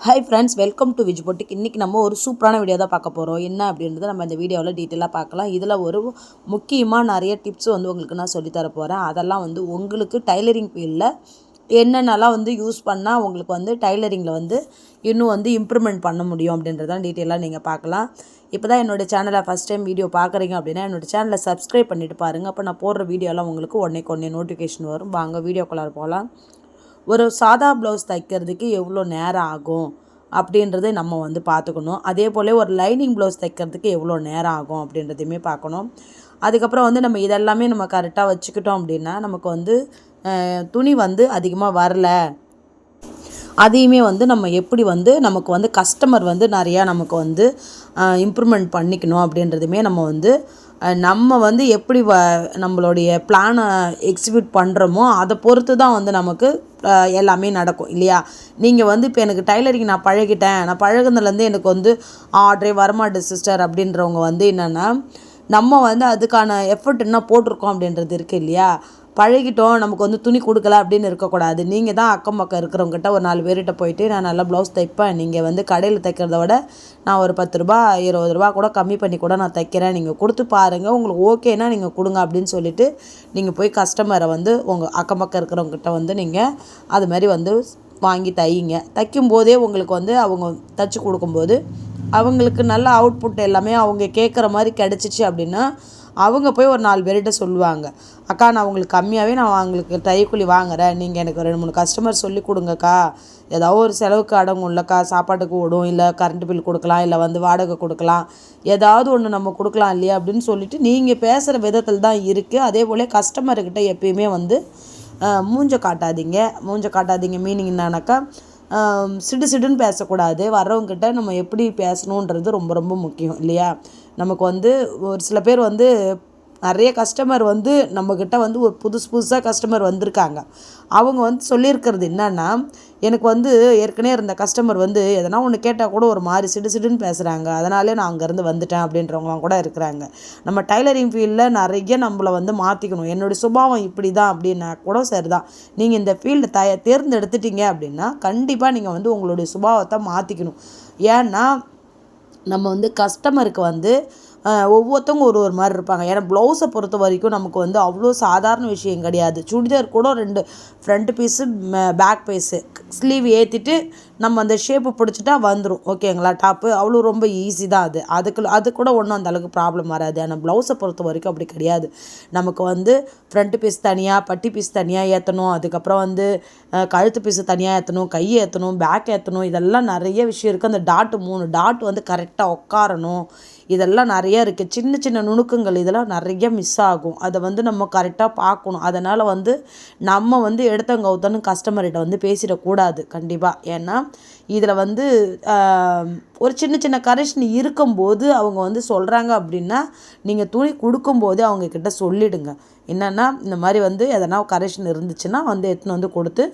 Hi friends, welcome to Vij boutique. இன்றைக்கி நம்ம ஒரு சூப்பரான வீடியோ தான் பார்க்க போகிறோம். என்ன அப்படின்றத நம்ம இந்த வீடியோவில் டீட்டெயிலாக பார்க்கலாம். இதில் ஒரு முக்கியமாக நிறைய டிப்ஸ் உங்களுக்கு நான் சொல்லித்தர போகிறேன். அதெல்லாம் உங்களுக்கு டைலரிங் ஃபீல்டில் என்னென்னலாம் யூஸ் பண்ணால் உங்களுக்கு டைலரிங்கில் இன்னும் இம்ப்ரூவ்மெண்ட் பண்ண முடியும் அப்படின்றதான் டீட்டெயிலாக நீங்கள் பார்க்கலாம். இப்போ தான் என்னோடய சேனலை ஃபஸ்ட் டைம் வீடியோ பார்க்குறீங்க அப்படின்னா என்னோடய சேனலை சப்ஸ்கிரைப் பண்ணிவிட்டு பாருங்கள். அப்போ நான் போடுற வீடியோலாம் உங்களுக்கு உடனே நோட்டிஃபிகேஷன் வரும். வாங்க வீடியோக்குள்ளார போகலாம். ஒரு சாதா ப்ளவுஸ் தைக்கிறதுக்கு எவ்வளோ நேரம் ஆகும் அப்படின்றத நம்ம பார்த்துக்கணும். அதே போல் ஒரு லைனிங் ப்ளவுஸ் தைக்கிறதுக்கு எவ்வளோ நேரம் ஆகும் அப்படின்றதையுமே பார்க்கணும். அதுக்கப்புறம் நம்ம இதெல்லாமே நம்ம கரெக்டாக வச்சுக்கிட்டோம் அப்படின்னா நமக்கு துணி அதிகமாக வரல. அதையுமே நம்ம எப்படி நமக்கு கஸ்டமர் நிறையா நமக்கு இம்ப்ரூவ்மெண்ட் பண்ணிக்கணும் அப்படின்றதுமே நம்ம எப்படி நம்மளுடைய பிளானை எக்ஸிக்யூட் பண்ணுறோமோ அதை பொறுத்து தான் நமக்கு எல்லாமே நடக்கும் இல்லையா. நீங்கள் இப்போ எனக்கு டைலரிங் நான் பழகிட்டேன், நான் பழகுனதுலேருந்து எனக்கு ஆர்டரே வரமாட்டேன் சிஸ்டர் அப்படின்றவங்க என்னென்னா நம்ம அதுக்கான எஃபர்ட் என்ன போட்டிருக்கோம் அப்படின்றது இருக்குது இல்லையா. பழகிட்டோம், நமக்கு துணி கொடுக்கல அப்படின்னு இருக்கக்கூடாது. நீங்கள் தான் அக்கம் பக்கம் இருக்கிறவங்ககிட்ட ஒரு 4 பேர்கிட்ட போயிட்டு நான் நல்லா ப்ளவுஸ் தைப்பேன், நீங்கள் கடையில் தைக்கிறத விட நான் ஒரு 10 ரூபா 20 ரூபா கூட கம்மி பண்ணி கூட நான் தைக்கிறேன், நீங்கள் கொடுத்து பாருங்கள், உங்களுக்கு ஓகேனா நீங்கள் கொடுங்க அப்படின்னு சொல்லிவிட்டு நீங்கள் போய் கஸ்டமரை உங்கள் அக்கம் பக்கம் இருக்கிறவங்ககிட்ட நீங்கள் அது மாதிரி வாங்கி தையுங்க. தைக்கும்போதே உங்களுக்கு அவங்க தைச்சி கொடுக்கும்போது அவங்களுக்கு நல்ல அவுட்புட் எல்லாமே அவங்க கேட்குற மாதிரி கிடச்சிச்சு அப்படின்னா அவங்க போய் ஒரு 4 பேர்கிட்ட சொல்லுவாங்க, அக்கா நான் உங்களுக்கு கம்மியாகவே நான் அவங்களுக்கு தைக்கூலி வாங்குகிறேன், நீங்கள் எனக்கு 2-3 கஸ்டமர் சொல்லி கொடுங்கக்கா, ஏதாவது ஒரு செலவுக்கு அடங்கும் இல்லைக்கா, சாப்பாட்டுக்கு ஓடும், இல்லை கரண்ட் பில் கொடுக்கலாம், இல்லை வாடகை கொடுக்கலாம், ஏதாவது ஒன்று நம்ம கொடுக்கலாம் இல்லையா அப்படின்னு சொல்லிவிட்டு நீங்கள் பேசுகிற விதத்தில் தான் இருக்குது. அதே போல் கஸ்டமர்கிட்ட எப்பயுமே மூஞ்ச காட்டாதீங்க மீனிங் என்னன்னாக்கா சிடுன்னு பேசக்கூடாது. வர்றவங்ககிட்ட நம்ம எப்படி பேசணுன்றது ரொம்ப ரொம்ப முக்கியம் இல்லையா. நமக்கு ஒரு சில பேர் நிறைய கஸ்டமர் நம்மக்கிட்ட ஒரு புதுசாக கஸ்டமர் வந்திருக்காங்க. அவங்க சொல்லியிருக்கிறது என்னன்னா, எனக்கு ஏற்கனவே இருந்த கஸ்டமர் எதனா ஒன்று கேட்டால் கூட ஒரு மாதிரி சிடுன்னு பேசுகிறாங்க, அதனாலே நான் அங்கேருந்து வந்துட்டேன் அப்படின்றவங்களாம் கூட இருக்கிறாங்க. நம்ம டைலரிங் ஃபீல்டில் நிறைய நம்மளை மாற்றிக்கணும். என்னுடைய சுபாவம் இப்படி தான் அப்படின்னா கூட சரி தான். நீங்கள் இந்த ஃபீல்டு தேர்ந்தெடுத்துட்டீங்க அப்படின்னா கண்டிப்பாக நீங்கள் உங்களுடைய சுபாவத்தை மாற்றிக்கணும். ஏன்னா நம்ம கஸ்டமருக்கு ஒவ்வொருத்தவங்க ஒரு மாதிரி இருப்பாங்க. ஏன்னா ப்ளவுஸை பொறுத்த வரைக்கும் நமக்கு அவ்வளோ சாதாரண விஷயம் கிடையாது. சுடிதார் கூட 2 front piece back piece sleeve ஏற்றிட்டு நம்ம அந்த ஷேப்பு பிடிச்சிட்டா வந்துடும், ஓகேங்களா. டாப்பு அவ்வளோ ரொம்ப ஈஸி தான். அது கூட ஒன்றும் அந்தளவுக்கு ப்ராப்ளம் வராது. ஆனால் ப்ளவுஸை பொறுத்த வரைக்கும் அப்படி கிடையாது. நமக்கு ஃப்ரண்ட் பீஸ் தனியாக, பட்டி பீஸ் தனியாக ஏற்றணும், அதுக்கப்புறம் கழுத்து பீஸு தனியாக ஏற்றணும், கை ஏற்றணும், பேக் ஏற்றணும், இதெல்லாம் நிறைய விஷயம் இருக்குது. அந்த டாட்டு 3 டாட் கரெக்டாக உட்காரணும், இதெல்லாம் நிறைய இருக்குது. சின்ன நுணுக்கங்கள் இதெல்லாம் நிறைய மிஸ் ஆகும். அதை நம்ம கரெக்டாக பார்க்கணும். அதனால் நம்ம எடுத்தவங்க ஒருத்தனும் கஸ்டமர்கிட்ட பேசிடக்கூடாது கண்டிப்பாக. ஏன்னா இதில் ஒரு சின்ன கரெக்ஷன் இருக்கும்போது அவங்க சொல்கிறாங்க அப்படின்னா நீங்கள் துணி கொடுக்கும்போது அவங்கக்கிட்ட சொல்லிவிடுங்க. என்னென்னா இந்த மாதிரி எதனா கரெக்ஷன் இருந்துச்சுன்னா எடுத்துன்னு கொடுத்து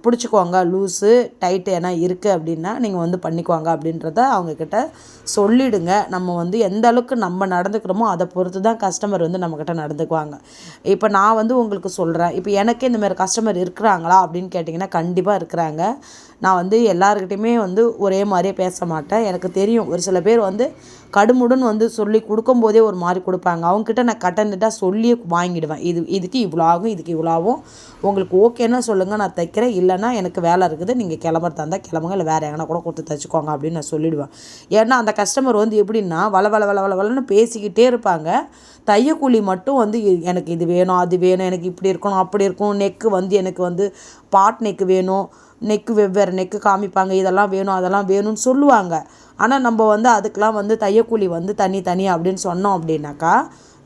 பிடிச்சிக்குவாங்க, லூஸு டைட்டு ஏன்னா இருக்குது அப்படின்னா நீங்கள் பண்ணிக்குவாங்க அப்படின்றத அவங்கக்கிட்ட சொல்லிவிடுங்க. நம்ம எந்த அளவுக்கு நம்ம நடந்துக்கிறோமோ அதை பொறுத்து தான் கஸ்டமர் நம்மக்கிட்ட நடந்துக்குவாங்க. இப்போ நான் உங்களுக்கு சொல்கிறேன், இப்போ எனக்கே இந்தமாதிரி கஸ்டமர் இருக்கிறாங்களா அப்படின்னு கேட்டிங்கன்னா கண்டிப்பாக இருக்கிறாங்க. நான் எல்லாருக்கிட்டையுமே ஒரே மாதிரியே பேச மாட்டேன். எனக்கு தெரியும் ஒரு சில பேர் கடுமுடுன்னு சொல்லி கொடுக்கும்போதே ஒரு மாதிரி கொடுப்பாங்க. அவங்கக்கிட்ட நான் கட்டந்துட்டாக சொல்லியே வாங்கிடுவேன். இதுக்கு இவ்வளோ ஆகும், இதுக்கு இவ்வளோ ஆகும், உங்களுக்கு ஓகேன்னா சொல்லுங்கள் நான் தைக்கிறேன், இல்லைன்னா எனக்கு வேலை இருக்குது, நீங்கள் கிளம்புறதா இருந்தால் கிளம்புங்க, இல்லை வேறு எங்கன்னா கூட கொடுத்து தைச்சிக்கோங்க அப்படின்னு நான் சொல்லிவிடுவேன். ஏன்னா அந்த கஸ்டமர் எப்படின்னா வளன்னு பேசிக்கிட்டே இருப்பாங்க. தையக்கூலி மட்டும் எனக்கு இது வேணும், அது வேணும், எனக்கு இப்படி இருக்கணும், அப்படி இருக்கணும், நெக்கு எனக்கு பாட் நெக்கு வேணும், நெக்கு வெவ்வேறு நெக்கு காமிப்பாங்க, இதெல்லாம் வேணும் அதெல்லாம் வேணும்னு சொல்லுவாங்க. ஆனால் நம்ம அதுக்கெலாம் தையக்கூலி தனி அப்படின்னு சொன்னோம் அப்படின்னாக்கா,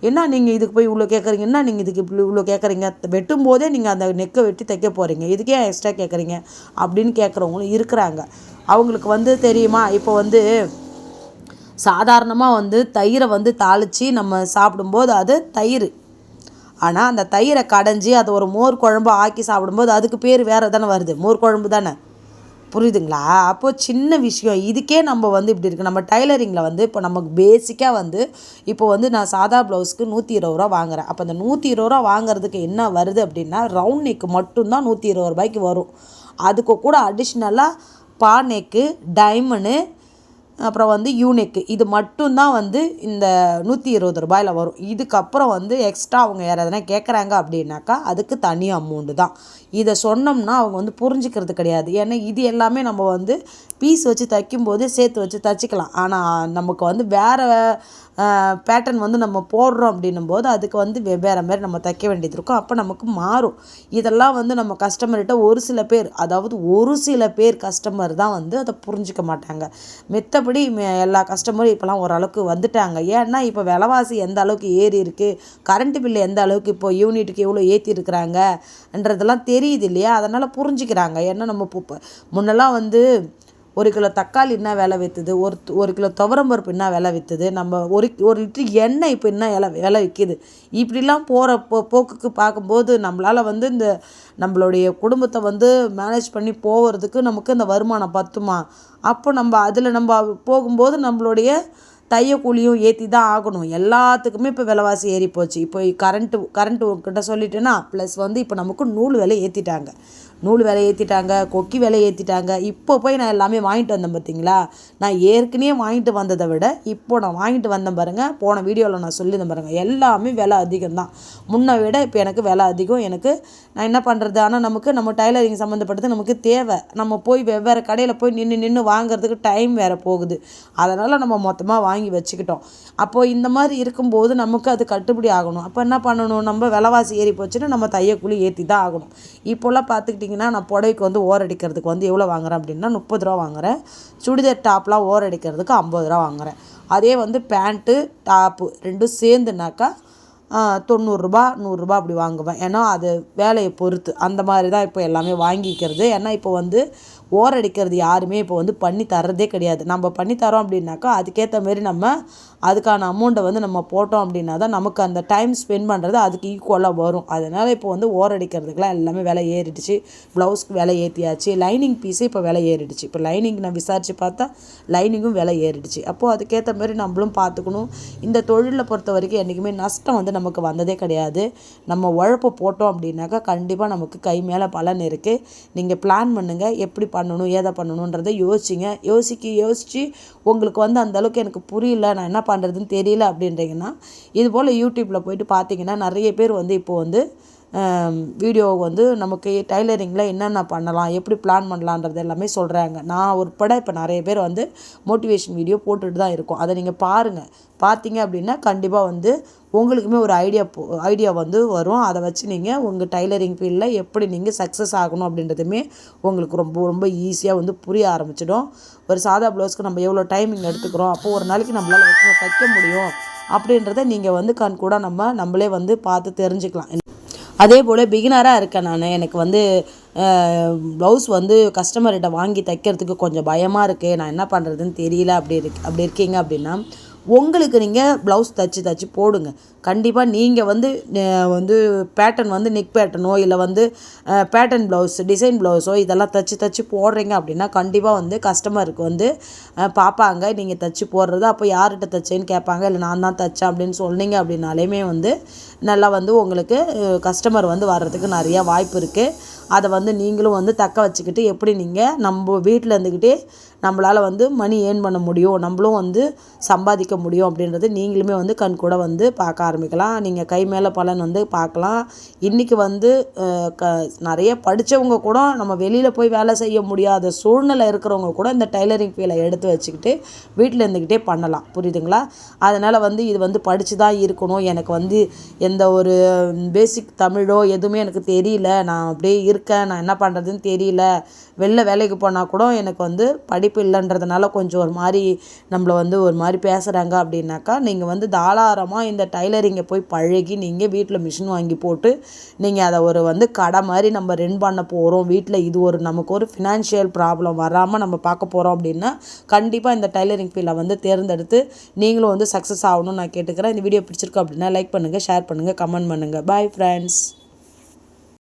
என்ன நீங்கள் இதுக்கு போய் இவ்வளோ கேட்குறீங்க, என்ன நீங்கள் இதுக்கு இப்படி இவ்வளோ கேட்குறீங்க, வெட்டும் போதே நீங்கள் அந்த நெக்கை வெட்டி தைக்க போகிறீங்க, இதுக்கே எக்ஸ்ட்ரா கேட்குறீங்க அப்படின்னு கேட்குறவங்களும் இருக்கிறாங்க. அவங்களுக்கு தெரியுமா, இப்போ சாதாரணமாக தயிரை தாளித்து நம்ம சாப்பிடும்போது அது தயிர். ஆனால் அந்த தயிரை கடைஞ்சி அதை ஒரு மோர் குழம்பு ஆக்கி சாப்பிடும்போது அதுக்கு பேர் வேறு தானே வருது, மோர் குழம்பு தானே, புரியுதுங்களா. அப்போது சின்ன விஷயம் இதுக்கே நம்ம இப்படி இருக்குது. நம்ம டைலரிங்கில் இப்போ நமக்கு பேசிக்காக இப்போ நான் சாதா ப்ளவுஸ்க்கு 120 ரூபா வாங்குகிறேன். அப்போ அந்த 120 ரூபா வாங்குறதுக்கு என்ன வருது அப்படின்னா ரவுண்ட் நெக்கு மட்டும்தான் 120 ரூபாய்க்கு வரும். அதுக்கு கூட அடிஷ்னலாக பா நெக்கு, டைமண்டு, அப்புறம் வந்து யூனெக்கு, இது மட்டும்தான் வந்து இந்த 120 ரூபாயில் வரும். இதுக்கப்புறம் வந்து எக்ஸ்ட்ரா அவங்க யார் எதனா கேட்குறாங்க அப்படின்னாக்கா அதுக்கு தனி அமௌண்ட்டு தான். இதை சொன்னோம்னா அவங்க வந்து புரிஞ்சுக்கிறது கிடையாது. ஏன்னா இது எல்லாமே நம்ம வந்து பீஸ் வச்சு தைக்கும்போது சேர்த்து வச்சு தைச்சிக்கலாம். ஆனால் நமக்கு வந்து வேறு பேட்டர்ன் வந்து நம்ம போடுறோம் அப்படின்னும்போது அதுக்கு வந்து வெவ்வேறு மாதிரி நம்ம தைக்க வேண்டியது இருக்கும். அப்போ நமக்கு மாறும். இதெல்லாம் வந்து நம்ம கஸ்டமர்கிட்ட ஒரு சில பேர் கஸ்டமர் தான் வந்து அதை புரிஞ்சிக்க மாட்டாங்க. மித்தபடி எல்லா கஸ்டமரும் இப்போலாம் ஓரளவுக்கு வந்துட்டாங்க. ஏன்னா இப்போ விலைவாசி எந்த அளவுக்கு ஏறி இருக்குது, கரண்ட்டு பில்லு எந்த அளவுக்கு இப்போ யூனிட்டுக்கு எவ்வளோ ஏற்றிருக்கிறாங்கன்றதெல்லாம் தெரியுது இல்லையா? அதனால் புரிஞ்சுக்கிறாங்க. ஏன்னா நம்ம முன்னெல்லாம் வந்து 1 கிலோ தக்காளி என்ன விலை விற்றுது, ஒரு கிலோ துவரம்பருப்பு என்ன விலை விற்றுது, நம்ம ஒரு லிட்ரு எண்ணெய் இப்போ என்ன விலை விற்கிது, இப்படிலாம் போகிற போக்குக்கு பார்க்கும்போது நம்மளால் வந்து நம்மளுடைய குடும்பத்தை வந்து மேனேஜ் பண்ணி போகிறதுக்கு நமக்கு இந்த வருமானம் பத்துமா? அப்போ நம்ம போகும்போது நம்மளுடைய தையக்கூலியும் ஏற்றி தான் ஆகணும். எல்லாத்துக்குமே இப்போ விலைவாசி ஏறி போச்சு. இப்போ கரண்ட்டு கிட்ட சொல்லிட்டேன்னா ப்ளஸ் வந்து இப்போ நமக்கு நூல் விலை ஏற்றிட்டாங்க, கொக்கி விலை ஏற்றிட்டாங்க. இப்போ போய் நான் எல்லாமே வாங்கிட்டு வந்தேன் பார்த்தீங்களா? நான் ஏற்கனவே வாங்கிட்டு வந்ததை விட இப்போ நான் வாங்கிட்டு வந்தேன் பாருங்கள். போன வீடியோவில் நான் சொல்லியிருந்தேன் பாருங்கள். எல்லாமே விலை அதிகம்தான். முன்னை விட இப்போ எனக்கு விலை அதிகம். நான் என்ன பண்ணுறது? ஆனால் நம்ம டைலரிங் சம்மந்தப்பட்டது நமக்கு தேவை. நம்ம போய் வெவ்வேறு கடையில் போய் நின்று வாங்குறதுக்கு டைம் வேறு போகுது. அதனால் நம்ம மொத்தமாக வாங்கி வச்சுக்கிட்டோம். அப்போது இந்த மாதிரி இருக்கும்போது நமக்கு அது கட்டுப்படி ஆகணும். அப்போ என்ன பண்ணணும்? நம்ம விலைவாசி ஏறி போச்சுன்னா நம்ம தையக்கூலி ஏற்றி தான் ஆகணும். இப்போல்லாம் பார்த்துக்கிட்டிங்கன்னா நான் புடவைக்கு வந்து ஓரடிக்கிறதுக்கு வந்து எவ்வளோ வாங்குறேன் அப்படின்னா 30 ரூபா வாங்குகிறேன். சுடிதார் டாப்லாம் ஓரடிக்கிறதுக்கு 50 ரூபா வாங்குகிறேன். அதே வந்து பேண்ட்டு டாப்பு ரெண்டும் சேர்ந்துனாக்கா 90 ரூபா 100 ரூபா அப்படி வாங்குவேன். ஏன்னா அது வேலையை பொறுத்து அந்த மாதிரி தான் இப்போ எல்லாமே வாங்கிக்கிறது. ஏன்னா இப்போ வந்து ஓரடிக்கிறது யாருமே இப்போ வந்து பண்ணி தர்றதே கிடையாது. நம்ம பண்ணி தரோம் அப்படின்னாக்கா அதுக்கேற்ற மாரி நம்ம அதுக்கான அமௌண்ட்டை வந்து நம்ம போட்டோம் அப்படின்னா தான் நமக்கு அந்த டைம் ஸ்பெண்ட் பண்ணுறது அதுக்கு ஈக்குவலாக வரும். அதனால் இப்போ வந்து ஓரடிக்கிறதுக்கெலாம் எல்லாமே விலை ஏறிடுச்சு. ப்ளவுஸ்க்கு விலை ஏற்றியாச்சு. லைனிங் பீஸு இப்போ விலை ஏறிடுச்சு. இப்போ லைனிங் நான் விசாரித்து பார்த்தா லைனிங்கும் விலை ஏறிடுச்சு. அப்போது அதுக்கேற்ற மாதிரி நம்மளும் பார்த்துக்கணும். இந்த தொழிலை பொறுத்த வரைக்கும் என்றைக்குமே நஷ்டம் வந்து நமக்கு வந்ததே கிடையாது. நம்ம உழைப்பு போட்டோம் அப்படின்னாக்கா கண்டிப்பாக நமக்கு கை மேலே பலன் இருக்குது. நீங்கள் பிளான் பண்ணுங்கள், எப்படி பண்ணணும் ஏதை பண்ணணுன்றதை யோசித்து உங்களுக்கு வந்து அந்தளவுக்கு எனக்கு புரியல, நான் என்ன பண்ணுறதுன்னு தெரியல அப்படின்றீங்கன்னா இதுபோல் யூடியூப்பில் போயிட்டு பார்த்தீங்கன்னா நிறைய பேர் வந்து இப்போது வந்து வீடியோ வந்து நமக்கு டைலரிங்கில் என்னென்ன பண்ணலாம், எப்படி பிளான் பண்ணலான்றது எல்லாமே சொல்கிறாங்க. நான் உட்பட இப்போ நிறைய பேர் வந்து மோட்டிவேஷன் வீடியோ போட்டுட்டு தான் இருக்கோம். அதை நீங்கள் பார்த்தீங்க அப்படின்னா கண்டிப்பாக வந்து உங்களுக்குமே ஒரு ஐடியா வந்து வரும். அதை வச்சு நீங்கள் உங்கள் டைலரிங் ஃபீல்டில் எப்படி நீங்கள் சக்ஸஸ் ஆகணும் அப்படின்றதுமே உங்களுக்கு ரொம்ப ரொம்ப ஈஸியாக வந்து புரிய ஆரம்பிச்சிடும். ஒரு சாதா ப்ளவுஸ்க்கு நம்ம எவ்வளோ டைமிங் எடுத்துக்கிறோம், அப்போது ஒரு நாளைக்கு நம்மளால் தைக்க முடியும் அப்படின்றத நீங்கள் வந்து கூட நம்மளே வந்து பார்த்து தெரிஞ்சுக்கலாம். அதே போல் பிகினராக இருக்கேன் நான். எனக்கு வந்து ப்ளவுஸ் வந்து கஸ்டமர்கிட்ட வாங்கி தைக்கிறதுக்கு கொஞ்சம் பயமாக இருக்குது, நான் என்ன பண்ணுறதுன்னு தெரியல அப்படி இருக்கீங்க அப்படின்னா உங்களுக்கு நீங்கள் ப்ளவுஸ் தைச்சி போடுங்க. கண்டிப்பாக நீங்கள் வந்து பேட்டர்ன் வந்து நெக் பேட்டர்னோ இல்லை வந்து பேட்டர்ன் ப்ளவுஸ் டிசைன் ப்ளவுஸோ இதெல்லாம் தைச்சி போடுறீங்க அப்படின்னா கண்டிப்பாக வந்து கஸ்டமருக்கு வந்து பார்ப்பாங்க நீங்கள் தைச்சி போடுறது. அப்போ யார்கிட்ட தைச்சேன்னு கேட்பாங்க. இல்லை நான் தான் தைச்சேன் அப்படின்னு சொன்னீங்க அப்படின்னாலேயுமே வந்து நல்லா வந்து உங்களுக்கு கஸ்டமர் வந்து வர்றதுக்கு நிறையா வாய்ப்பு இருக்குது. அதை வந்து நீங்களும் வந்து தக்க வச்சுக்கிட்டு எப்படி நீங்கள் நம்ம வீட்டில் இருந்துக்கிட்டே நம்மளால் வந்து மணி ஏர்ன் பண்ண முடியும், நம்மளும் வந்து சம்பாதிக்க முடியும் அப்படின்றது நீங்களுமே வந்து கூட வந்து பார்க்க ஆரம்பிக்கலாம். நீங்கள் கை மேலே பலன் வந்து பார்க்கலாம். இன்றைக்கி வந்து நிறைய படித்தவங்க கூட நம்ம வெளியில் போய் வேலை செய்ய முடியாத சூழ்நிலை இருக்கிறவங்க கூட இந்த டைலரிங் ஃபீலை எடுத்து வச்சுக்கிட்டு வீட்டில் இருந்துக்கிட்டே பண்ணலாம். புரியுதுங்களா? அதனால் வந்து இது வந்து படித்து தான் இருக்கணும், எனக்கு வந்து எந்த ஒரு பேசிக் தமிழோ எதுவுமே எனக்கு தெரியல, நான் அப்படியே இருக்கேன், நான் என்ன பண்ணுறதுன்னு தெரியல, வெளில வேலைக்கு போனால் கூட எனக்கு வந்து படிப்பு இல்லைன்றதுனால கொஞ்சம் ஒரு மாதிரி பேசுகிறாங்க அப்படின்னாக்கா நீங்கள் வந்து தாராளமாக இந்த டைலரிங்கை போய் பழகி நீங்கள் வீட்டில் மிஷின் வாங்கி போட்டு நீங்கள் அதை ஒரு கடை மாதிரி நம்ம ரன் பண்ண போகிறோம். வீட்டில் இது நமக்கு ஒரு ஃபினான்ஷியல் ப்ராப்ளம் வராமல் நம்ம பார்க்க போகிறோம் அப்படின்னா கண்டிப்பாக இந்த டைலரிங் ஃபீல்டை வந்து தேர்ந்தெடுத்து நீங்களும் வந்து சக்ஸஸ் ஆகணும்னு நான் கேட்டுக்கிறேன். இந்த வீடியோ பிடிச்சிருக்கு அப்படின்னா லைக் பண்ணுங்கள், ஷேர் பண்ணுங்கள், கமெண்ட் பண்ணுங்கள். Bye friends.